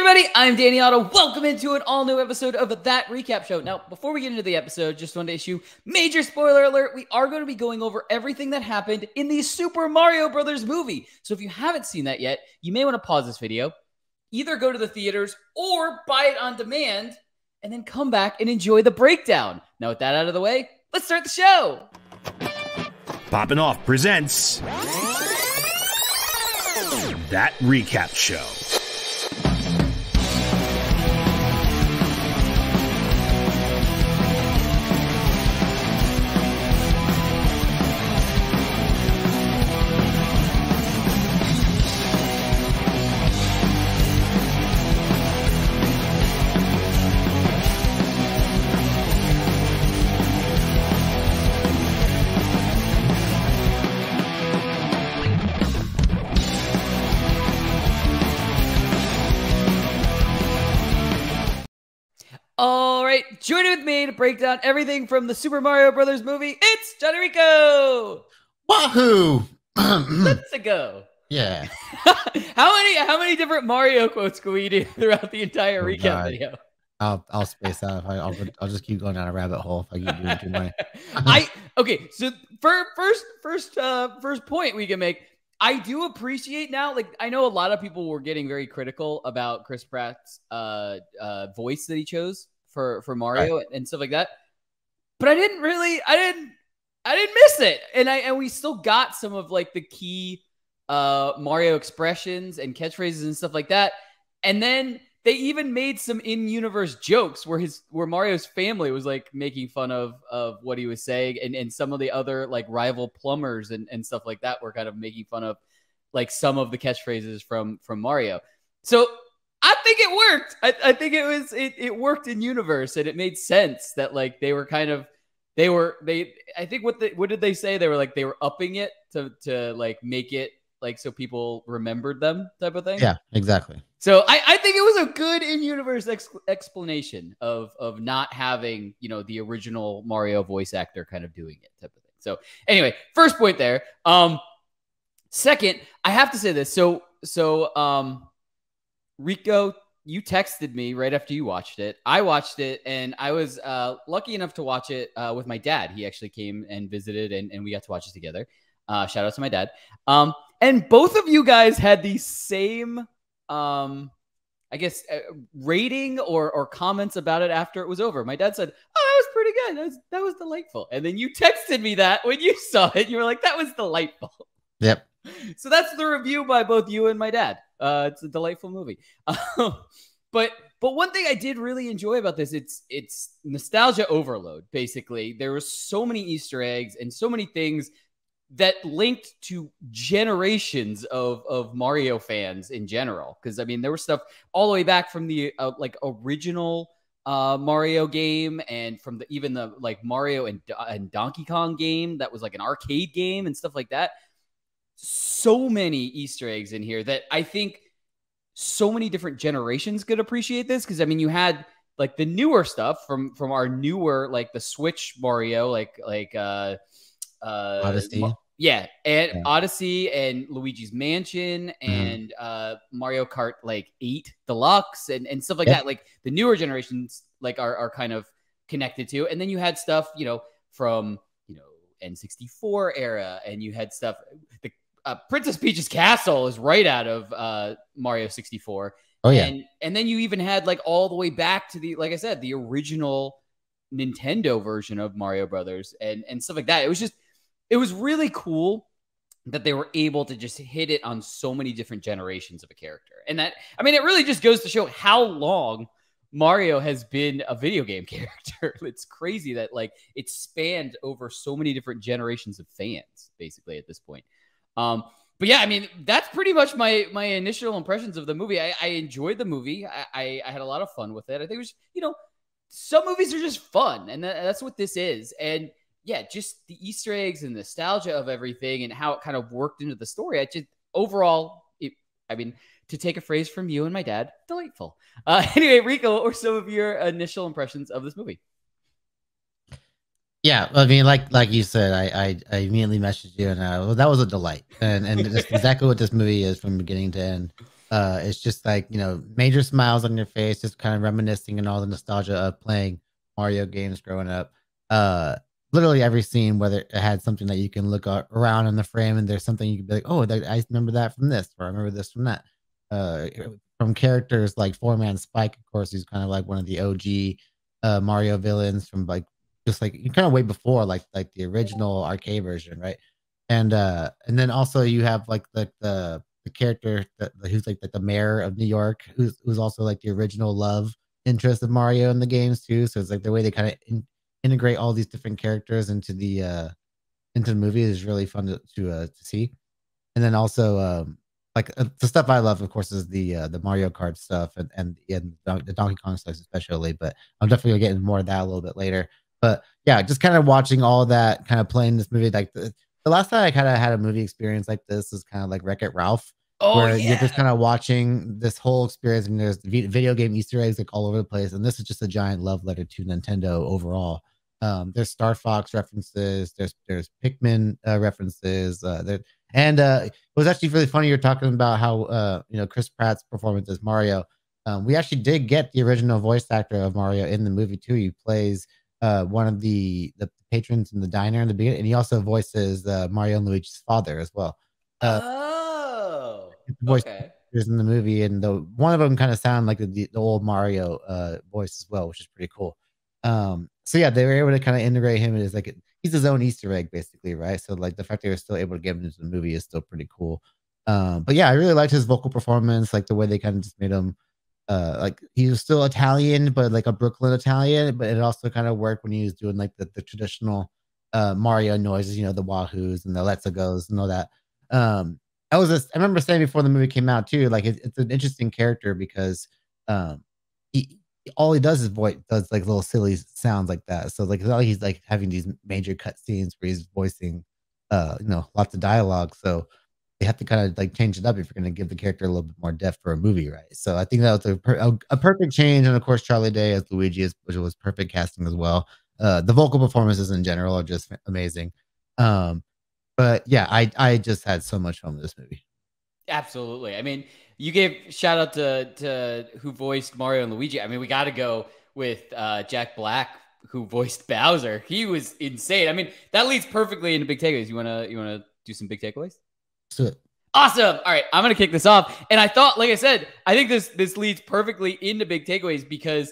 everybody, I'm Danny Otto. Welcome into an all-new episode of That Recap Show. Now, before we get into the episode, just wanted to issue major spoiler alert. We are going to be going over everything that happened in the Super Mario Brothers movie. So if you haven't seen that yet, you may want to pause this video, either go to the theaters or buy it on demand, and then come back and enjoy the breakdown. Now, with that out of the way, let's start the show. Poppin' Off presents That Recap Show. All right, joining with me to break down everything from the Super Mario Brothers movie, it's Jon Jon Rico. Wahoo! Let's go. Yeah. How many different Mario quotes can we do throughout the entire recap video? I'll space out. I'll just keep going down a rabbit hole if I keep doing too many. Okay. So first point we can make. I do appreciate now, like, I know a lot of people were getting very critical about Chris Pratt's voice that he chose for Mario and stuff like that. But I didn't miss it. And we still got some of like the key Mario expressions and catchphrases and stuff like that. And then they even made some in-universe jokes where Mario's family was like making fun of what he was saying, and some of the other like rival plumbers and stuff like that were kind of making fun of like some of the catchphrases from Mario. So I think it worked. I think it worked in universe, and it made sense that like they were kind of I think what did they say? They were upping it to like make it like so people remembered them type of thing. Yeah, exactly. So I think it was a good in-universe explanation of not having, you know, the original Mario voice actor kind of doing it type of thing. So anyway, first point there. Second, I have to say this. So Rico, you texted me right after you watched it. I watched it, and I was lucky enough to watch it with my dad. He actually came and visited, and we got to watch it together. Shout out to my dad. And both of you guys had the same I guess rating or comments about it after it was over. My dad said, "Oh, that was pretty good. That was delightful." And then you texted me that when you saw it, you were like, "That was delightful." Yep. So that's the review by both you and my dad. It's a delightful movie. But one thing I did really enjoy about this, it's nostalgia overload. Basically, there were so many Easter eggs and so many things that linked to generations of Mario fans in general. Because, I mean, there was stuff all the way back from the like original Mario game, and from even the like Mario and Donkey Kong game that was like an arcade game and stuff like that. So many Easter eggs in here that I think so many different generations could appreciate this. Because, I mean, you had like the newer stuff from our newer, like the Switch Mario, like Odyssey. Odyssey and Luigi's Mansion and Mario Kart like 8 Deluxe and stuff like that. Like the newer generations like are kind of connected to. And then you had stuff, you know, from, you know, N64 era, and you had stuff, the Princess Peach's castle is right out of Mario 64. Oh yeah. And then you even had like all the way back to the, like I said, the original Nintendo version of Mario Brothers and stuff like that. It was really cool that they were able to just hit it on so many different generations of a character. And that, I mean, it really just goes to show how long Mario has been a video game character. It's crazy that like it spanned over so many different generations of fans, basically, at this point. But yeah, I mean, that's pretty much my initial impressions of the movie. I enjoyed the movie. I had a lot of fun with it. I think it was, you know, some movies are just fun, and that's what this is. And yeah, just the Easter eggs and nostalgia of everything and how it kind of worked into the story. I just overall, I mean, to take a phrase from you and my dad, delightful. Anyway, Rico, what were some of your initial impressions of this movie? Yeah, I mean, like you said, I immediately messaged you, and well, that was a delight, and just exactly what this movie is from beginning to end. It's just like, major smiles on your face, just kind of reminiscing and all the nostalgia of playing Mario games growing up. Uh, Literally every scene, whether it had something that you can look around in the frame and there's something you can be like, oh, I remember that from this, or I remember this from that. Uh, from characters like Four Man Spike, of course, who's kind of like one of the OG Mario villains from like just like you kind of way before like the original arcade version, right? And then also you have like the character who's like the mayor of New York, who's also like the original love interest of Mario in the games too. So it's like the way they kind of integrate all these different characters into the movie is really fun to see. And then also like the stuff I love, of course, is the Mario Kart stuff and the Donkey Kong stuff especially. But I'm definitely gonna get into more of that a little bit later. But yeah, just kind of watching all that, kind of playing this movie. Like the last time I kind of had a movie experience like this is kind of like Wreck-It Ralph, Oh where you're just yeah. kind of watching this whole experience, and there's video game Easter eggs like all over the place. And this is just a giant love letter to Nintendo overall. There's Star Fox references, there's Pikmin references, it was actually really funny. You're talking about how Chris Pratt's performance as Mario. We actually did get the original voice actor of Mario in the movie too. He plays one of the patrons in the diner in the beginning, and he also voices Mario and Luigi's father as well. Oh, Voice okay. actors in the movie, and the one of them kind of sound like the old Mario voice as well, which is pretty cool. So yeah, they were able to kind of integrate him as like he's his own Easter egg, basically, right? So like the fact they were still able to get him into the movie is still pretty cool. But yeah, I really liked his vocal performance, like the way they kind of just made him like he was still Italian, but like a Brooklyn Italian, but it also kind of worked when he was doing like the traditional Mario noises, the Wahoos and the Let's Goes and all that. I remember saying before the movie came out too, like it's an interesting character because um he all he does is does like little silly sounds like that. So like it's not like he's like having these major cut scenes where he's voicing lots of dialogue. So they have to kind of like change it up if you're going to give the character a little bit more depth for a movie, right? So I think that was a perfect change. And of course, Charlie Day as Luigi, which was perfect casting as well. The vocal performances in general are just amazing. Um, but yeah, I just had so much fun with this movie. Absolutely. I mean, you gave shout out to who voiced Mario and Luigi. I mean, we got to go with Jack Black, who voiced Bowser. He was insane. I mean, that leads perfectly into big takeaways. You wanna do some big takeaways? Let's do it. Awesome. All right, I'm gonna kick this off. And I thought, like I said, I think this leads perfectly into big takeaways because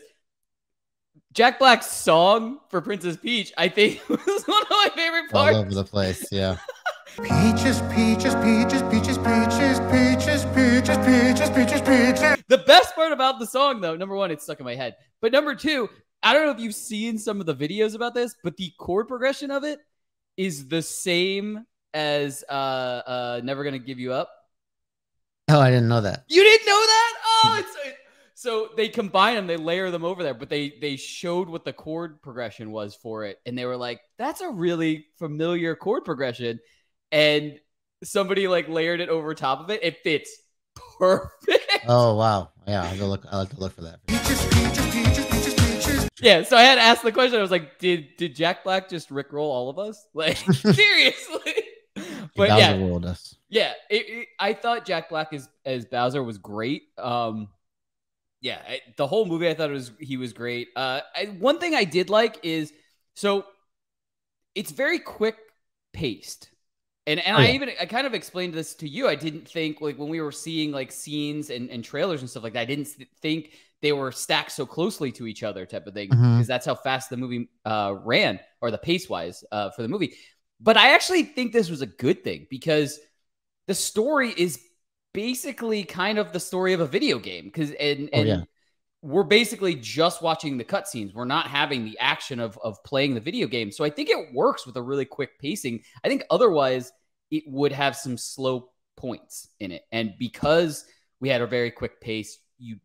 Jack Black's song for Princess Peach, I think, was one of my favorite parts. All over the place, yeah. Peaches, peaches, peaches, peaches, peaches, peaches, peaches, peaches, peaches, peaches. The best part about the song, though, number one, it's stuck in my head. But number two, I don't know if you've seen some of the videos about this, but the chord progression of it is the same as Never Gonna Give You Up. Oh, I didn't know that. You didn't know that? Oh, so they combine them, they layer them over there, but they showed what the chord progression was for it, and they were like, "That's a really familiar chord progression," and somebody like layered it over top of it. It fits perfect. Oh wow, yeah, I like to look for that. Peaches, peaches, peaches, peaches, peaches. Yeah, so I had to ask the question. I was like, "Did Jack Black just rickroll all of us? Like seriously?" But Bowser yeah, ruled us. yeah. I thought Jack Black as Bowser was great. Yeah, the whole movie I thought he was great. One thing I did like is so it's very quick paced. And I kind of explained this to you. I didn't think like when we were seeing like scenes and trailers and stuff like that, I didn't think they were stacked so closely to each other type of thing because that's how fast the movie ran or the pace wise for the movie. But I actually think this was a good thing because the story is basically kind of the story of a video game because we're basically just watching the cutscenes. We're not having the action of playing the video game. So I think it works with a really quick pacing. I think otherwise it would have some slow points in it. And because we had a very quick pace,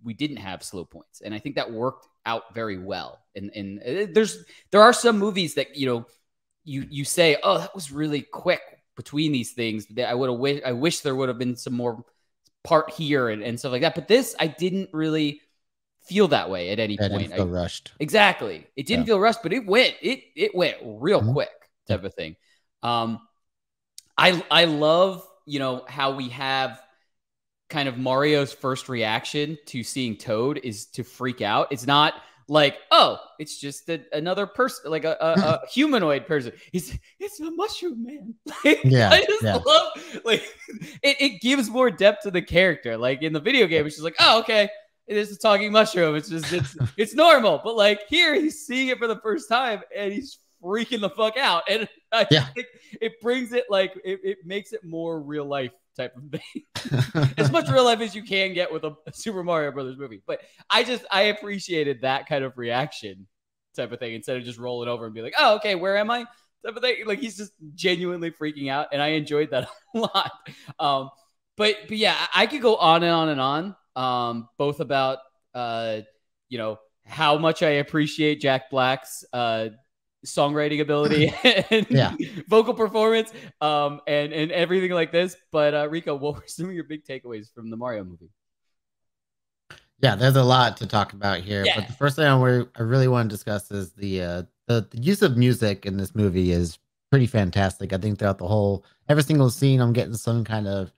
we didn't have slow points. And I think that worked out very well. And there are some movies that, you say, oh, that was really quick between these things. I wish there would have been some more part here and stuff like that. But this, I didn't really feel that way at any point. It didn't feel rushed. Exactly. It didn't feel rushed, but it went real quick type of thing. I love, how we have kind of Mario's first reaction to seeing Toad is to freak out. It's not like, oh, it's just another person, like a humanoid person. It's a mushroom man. Like, Yeah, I just yeah. love, like, it gives more depth to the character. Like in the video game, it's just like, oh, okay, it is a talking mushroom. It's just it's normal. But like here, he's seeing it for the first time and he's freaking the fuck out. And I think it brings it like it makes it more real life type of thing. As much real life as you can get with a Super Mario Brothers movie. But I appreciated that kind of reaction type of thing instead of just rolling over and be like, oh, okay, where am I? Type of thing. Like he's just genuinely freaking out. And I enjoyed that a lot. But yeah, I could go on and on and on. Both about you know, how much I appreciate Jack Black's songwriting ability and vocal performance and everything like this. But Rico, what were some of your big takeaways from the Mario movie? Yeah, there's a lot to talk about here, but the first thing I really want to discuss is the use of music in this movie is pretty fantastic. I think throughout the whole every single scene, I'm getting some kind of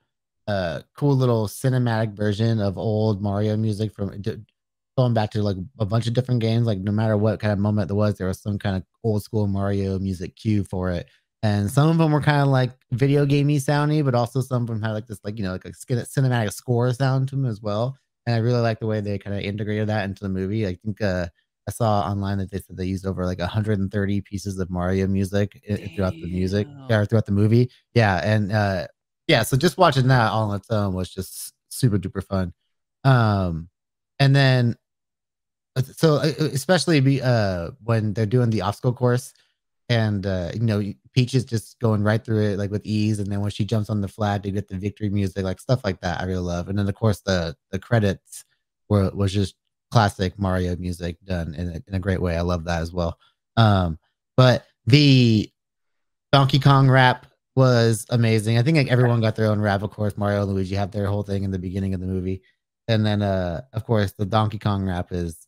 cool little cinematic version of old Mario music from going back to like a bunch of different games. Like no matter what kind of moment there was some kind of old school Mario music cue for it. And some of them were kind of like video gamey soundy, but also some of them had like this, like, you know, like a cinematic score sound to them as well. And I really like the way they kind of integrated that into the movie. I think I saw online that they said they used over like 130 pieces of Mario music throughout the movie. Yeah. And so just watching that all on its own was just super duper fun. And then so especially when they're doing the obstacle course and you know, Peach is just going right through it like with ease, and then when she jumps on the flag to get the victory music, like stuff like that I really love. And then of course the credits was just classic Mario music done in a great way. I love that as well. But the Donkey Kong rap was amazing. I think like everyone got their own rap. Of course, Mario and Luigi have their whole thing in the beginning of the movie. And then of course the Donkey Kong rap is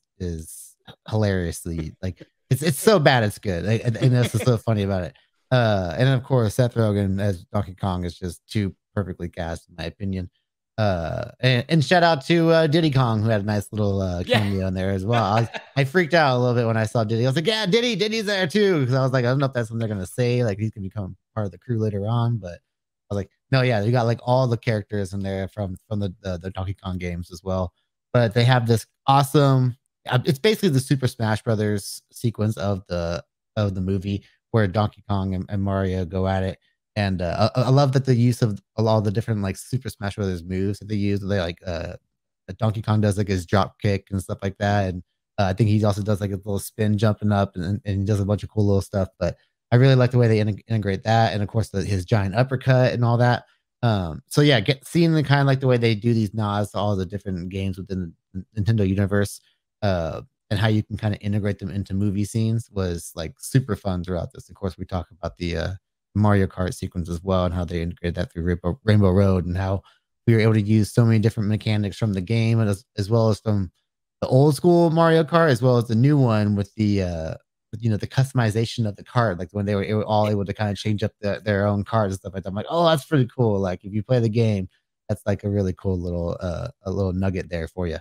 hilariously like it's so bad it's good. And that's what's so funny about it. And of course Seth Rogen as Donkey Kong is just too perfectly cast in my opinion. And shout out to Diddy Kong, who had a nice little cameo in there as well. I freaked out a little bit when I saw Diddy. I was like, yeah, Diddy's there too, because I was like, I don't know if that's what they're gonna say, like he's gonna become part of the crew later on. But I was like, no, yeah, you got like all the characters in there from the Donkey Kong games as well. But they have this awesome. It's basically the Super Smash Brothers sequence of the movie where Donkey Kong and Mario go at it. And I love that the use of a lot of the different like Super Smash Brothers moves that they use. They like Donkey Kong does like his drop kick and stuff like that. And I think he also does like a little spin jumping up and he does a bunch of cool little stuff. But I really like the way they integrate that. And of course, his giant uppercut and all that. So yeah, seeing the kind of like the way they do these nods to all the different games within the Nintendo universe and how you can kind of integrate them into movie scenes was like super fun throughout this. Of course, we talk about the Mario Kart sequence as well and how they integrate that through Rainbow Road and how we were able to use so many different mechanics from the game as well as from the old school Mario Kart as well as the new one with the you know, the customization of the card, like when they were all able to kind of change up their own cards and stuff like that. I'm like, oh, that's pretty cool. Like if you play the game, that's like a really cool little a little nugget there for you.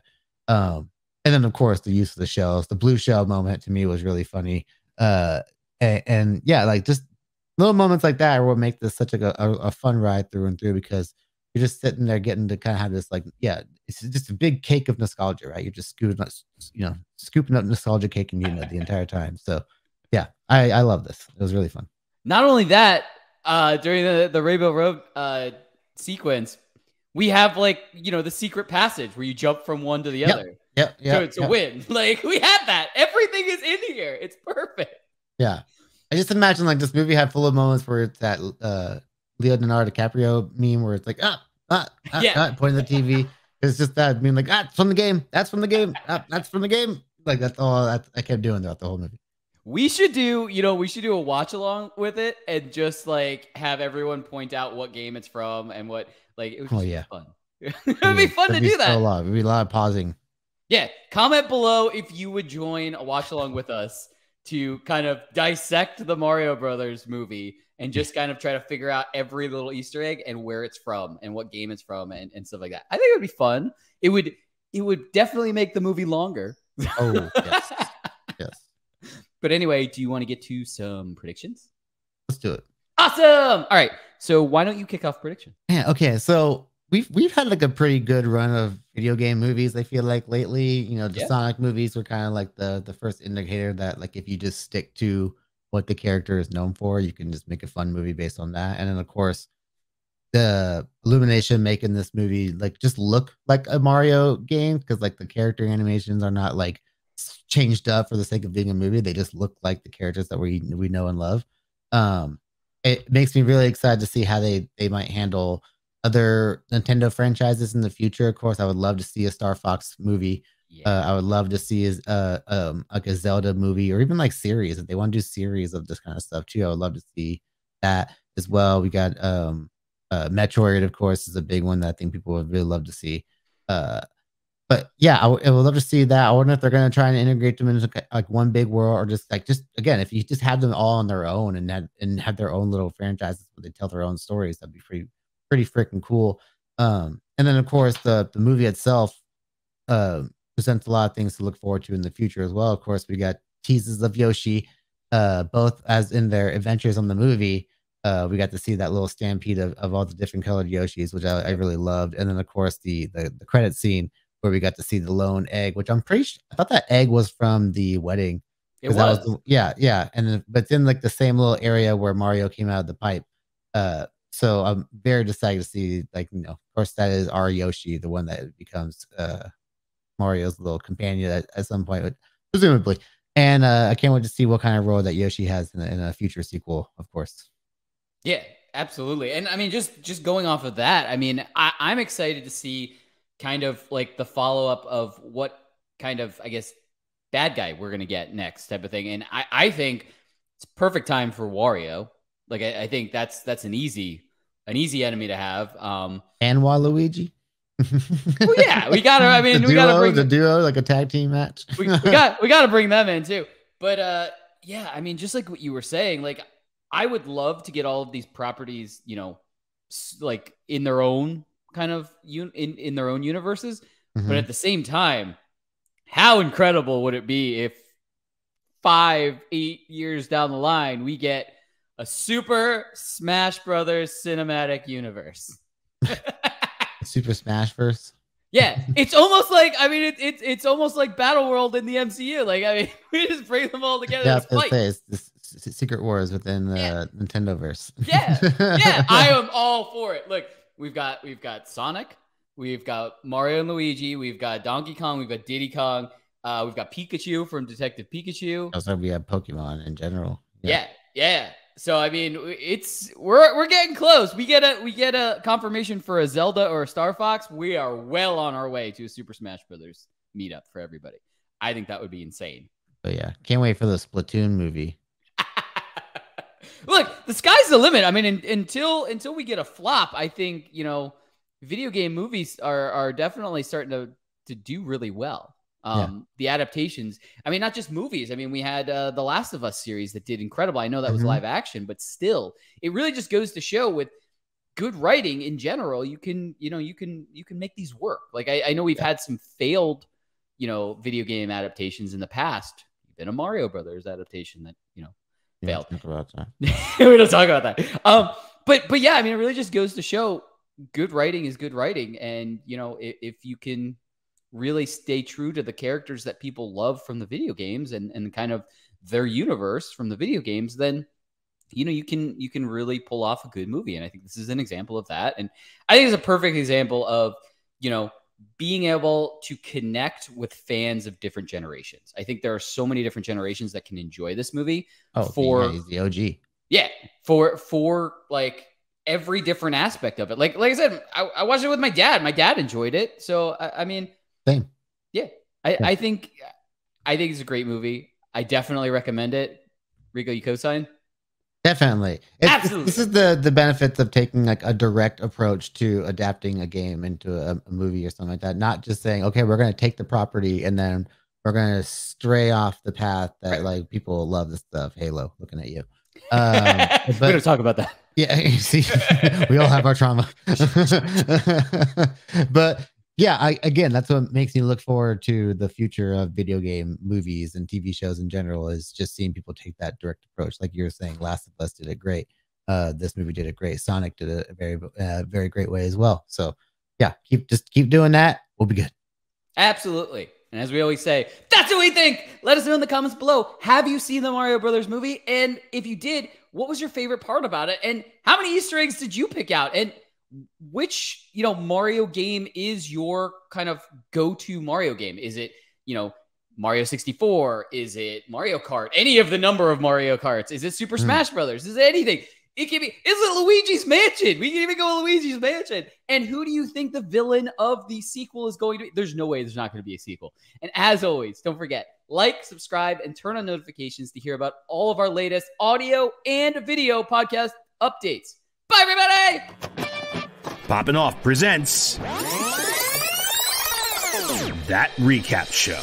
And then of course the use of the shells, the blue shell moment to me was really funny. And yeah, like just little moments like that will make this such like a fun ride through and through, because you're just sitting there getting to kind of have this like, yeah, it's just a big cake of nostalgia, right? You're just scooping up nostalgia cake and eating it the entire time. So yeah, I love this. It was really fun. Not only that, during the Rainbow Road sequence, we have like, you know, the secret passage where you jump from one to the other. To win. Like we have that. Everything is in here. It's perfect. Yeah. I just imagine like this movie had full of moments where it's that Leonardo DiCaprio meme where it's like pointing at the TV. It's just that being like, it's from the game. That's from the game. That's from the game. Like that's all I kept doing throughout the whole movie. We should do a watch along with it and just like have everyone point out what game it's from and what, like, it would be fun. It would be fun to do that. It would be a lot of pausing. Yeah. Comment below if you would join a watch along with us to kind of dissect the Mario Brothers movie and just kind of try to figure out every little Easter egg and where it's from and what game it's from and stuff like that. I think it would be fun. It would definitely make the movie longer. Oh, yes. Yes. But anyway, do you want to get to some predictions? Let's do it. Awesome. All right. So why don't you kick off prediction? Yeah. Okay. So we've had like a pretty good run of video game movies. I feel like lately, you know, the Sonic movies were kind of like the first indicator that like if you just stick to what the character is known for, you can just make a fun movie based on that. And then of course, the Illumination making this movie like just look like a Mario game because like the character animations are not like changed up for the sake of being a movie. They just look like the characters that we know and love. It makes me really excited to see how they might handle other Nintendo franchises in the future. Of course, I would love to see a Star Fox movie. I would love to see like a Zelda movie or even like series. If they want to do series of this kind of stuff too, I would love to see that as well. We got Metroid, of course, is a big one that I think people would really love to see. But yeah, I would love to see that. I wonder if they're going to try and integrate them into like one big world, or just again, if you just have them all on their own and have their own little franchises where they tell their own stories, that'd be pretty freaking cool. And then of course the movie itself presents a lot of things to look forward to in the future as well. Of course, we got teases of Yoshi, both as in their adventures on the movie. We got to see that little stampede of all the different colored Yoshis, which I really loved. And then of course the credit scene where we got to see the lone egg, which I'm pretty sure, I thought that egg was from the wedding. It was. That was yeah. And then, but then like the same little area where Mario came out of the pipe. So I'm very excited to see, like, you know, of course that is our Yoshi, the one that becomes Mario's little companion at some point, presumably. And I can't wait to see what kind of role that Yoshi has in a future sequel, of course. Yeah, absolutely. And I mean, just going off of that, I mean, I'm excited to see kind of like the follow-up of what kind of, I guess, bad guy we're going to get next type of thing. And I think it's perfect time for Wario. Like, I think that's an easy enemy to have. And Waluigi. Well, yeah, we gotta bring the duo, like a tag team match. we gotta bring them in too. But yeah, I mean, just like what you were saying, like I would love to get all of these properties, you know, like in their own kind of in their own universes. Mm-hmm. But at the same time, how incredible would it be if 5-8 years down the line we get a Super Smash Brothers cinematic universe? Super Smash Verse. Yeah, it's almost like, I mean, it's almost like Battle World in the MCU. Like, I mean, we just bring them all together. Yeah, I was say, it's the Secret Wars within the Nintendo verse. Yeah, I am all for it. Look, we've got Sonic, we've got Mario and Luigi, we've got Donkey Kong, we've got Diddy Kong, we've got Pikachu from Detective Pikachu. Also, we have Pokemon in general. Yeah. So I mean, we're getting close. We get a confirmation for a Zelda or a Star Fox. We are well on our way to a Super Smash Brothers meetup for everybody. I think that would be insane. But yeah, can't wait for the Splatoon movie. Look, the sky's the limit. I mean, until we get a flop, I think, you know, video game movies are definitely starting to do really well. The adaptations, I mean, not just movies. I mean, we had the Last of Us series that did incredible. I know that was live action, but still, it really just goes to show with good writing in general, you can make these work. Like I know we've had some failed, you know, video game adaptations in the past. Even a Mario Brothers adaptation that, you know, failed. We don't talk about that. But yeah, I mean, it really just goes to show good writing is good writing, and you know, if you can really stay true to the characters that people love from the video games and kind of their universe from the video games, then, you know, you can really pull off a good movie. And I think this is an example of that. And I think it's a perfect example of, you know, being able to connect with fans of different generations. I think there are so many different generations that can enjoy this movie. He's the OG. Yeah. For like every different aspect of it. Like I said, I watched it with my dad. My dad enjoyed it. So I mean, same. Yeah. I think it's a great movie. I definitely recommend it. Rico, you co-sign? Definitely. Absolutely. This is the benefits of taking like a direct approach to adapting a game into a movie or something like that. Not just saying, okay, we're going to take the property and then we're gonna stray off the path that like people love this stuff. Halo, looking at you. We're gonna talk about that. Yeah, you see, we all have our trauma. But yeah, again, that's what makes me look forward to the future of video game movies and TV shows in general, is just seeing people take that direct approach. Like you were saying, Last of Us did it great. This movie did it great. Sonic did it a very great way as well. So yeah, keep doing that. We'll be good. Absolutely. And as we always say, that's what we think. Let us know in the comments below. Have you seen the Mario Brothers movie? And if you did, what was your favorite part about it? And how many Easter eggs did you pick out? And which, Mario game is your kind of go-to Mario game? Is it, Mario 64? Is it Mario Kart? Any of the number of Mario Karts? Is it Super Smash Brothers? Is it anything? It can be, is it Luigi's Mansion? We can even go with Luigi's Mansion. And who do you think the villain of the sequel is going to be? There's no way there's not going to be a sequel. And as always, don't forget, like, subscribe, and turn on notifications to hear about all of our latest audio and video podcast updates. Bye, everybody! Popping Off presents That Recap Show.